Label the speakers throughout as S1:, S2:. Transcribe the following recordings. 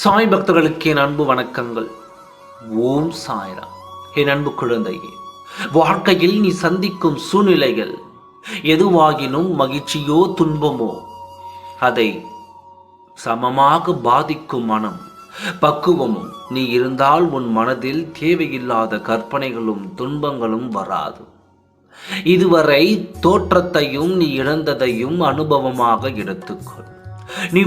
S1: சாய் பக்தர்களுக்கு என் அன்பு வணக்கங்கள். ஓம் சாய்ராம். என் அன்பு குழந்தையே, வாழ்க்கையில் நீ சந்திக்கும் சூழ்நிலைகள் எதுவாகினும் மகிழ்ச்சியோ துன்பமோ அதை சமமாக பாதிக்கும் மனம் பக்குவமும் நீ இருந்தால் உன் மனதில் தேவையில்லாத கற்பனைகளும் துன்பங்களும் வராது. இதுவரை தோற்றத்தையும் நீ இழந்ததையும் அனுபவமாக எடுத்துக்கொள். நீ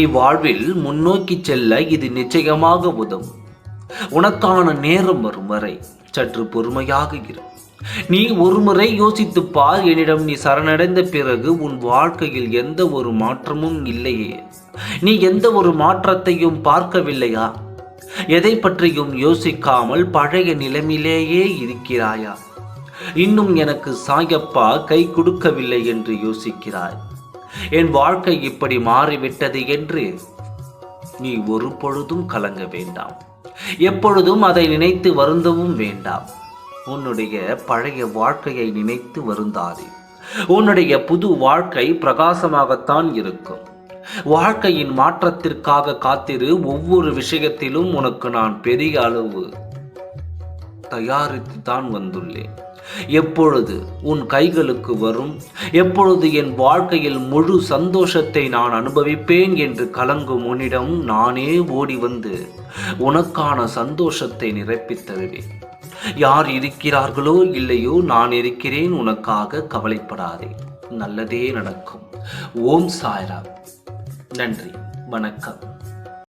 S1: வாழ்வில் முன்னோக்கி செல்ல இது நிச்சயமாக உதவும். உனக்கான நேரம் வரும் வரை சற்று பொறுமையாக இரு. நீ ஒருமுறை யோசித்துப் பார், என்னிடம் நீ சரணடைந்த பிறகு உன் வாழ்க்கையில் எந்த ஒரு மாற்றமும் இல்லையே? நீ எந்த ஒரு மாற்றத்தையும் பார்க்கவில்லையா? எதை பற்றியும் யோசிக்காமல் பழைய நிலைமையிலேயே இருக்கிறாயா? இன்னும் எனக்கு சாயப்பா கை கொடுக்கவில்லை என்று யோசிக்கிறாய். என் வாழ்க்கை இப்படி மாறிவிட்டது என்று நீ ஒரு பொழுதும் கலங்க வேண்டாம். எப்பொழுதும் அதை நினைத்து வருந்தவும் வேண்டாம். உன்னுடைய பழைய வாழ்க்கையை நினைத்து வருந்தாதே. உன்னுடைய புது வாழ்க்கை பிரகாசமாகத்தான் இருக்கும். வாழ்க்கையின் மாற்றத்திற்காக காத்திரு. ஒவ்வொரு விஷயத்திலும் உனக்கு நான் பெரிய அளவு தயாரித்து தான் வந்துள்ளேன். எப்பொழுது உன் கைகளுக்கு வரும், எப்பொழுது என் வாழ்க்கையில் முழு சந்தோஷத்தை நான் அனுபவிப்பேன் என்று கலங்கும் உன்னிடம் நானே ஓடி வந்து உனக்கான சந்தோஷத்தை நிரப்பித் தருவேன். யார் இருக்கிறார்களோ இல்லையோ, நான் இருக்கிறேன் உனக்காக. கவலைப்படாதே, நல்லதே நடக்கும். ஓம் சாய்ராம். நன்றி, வணக்கம்.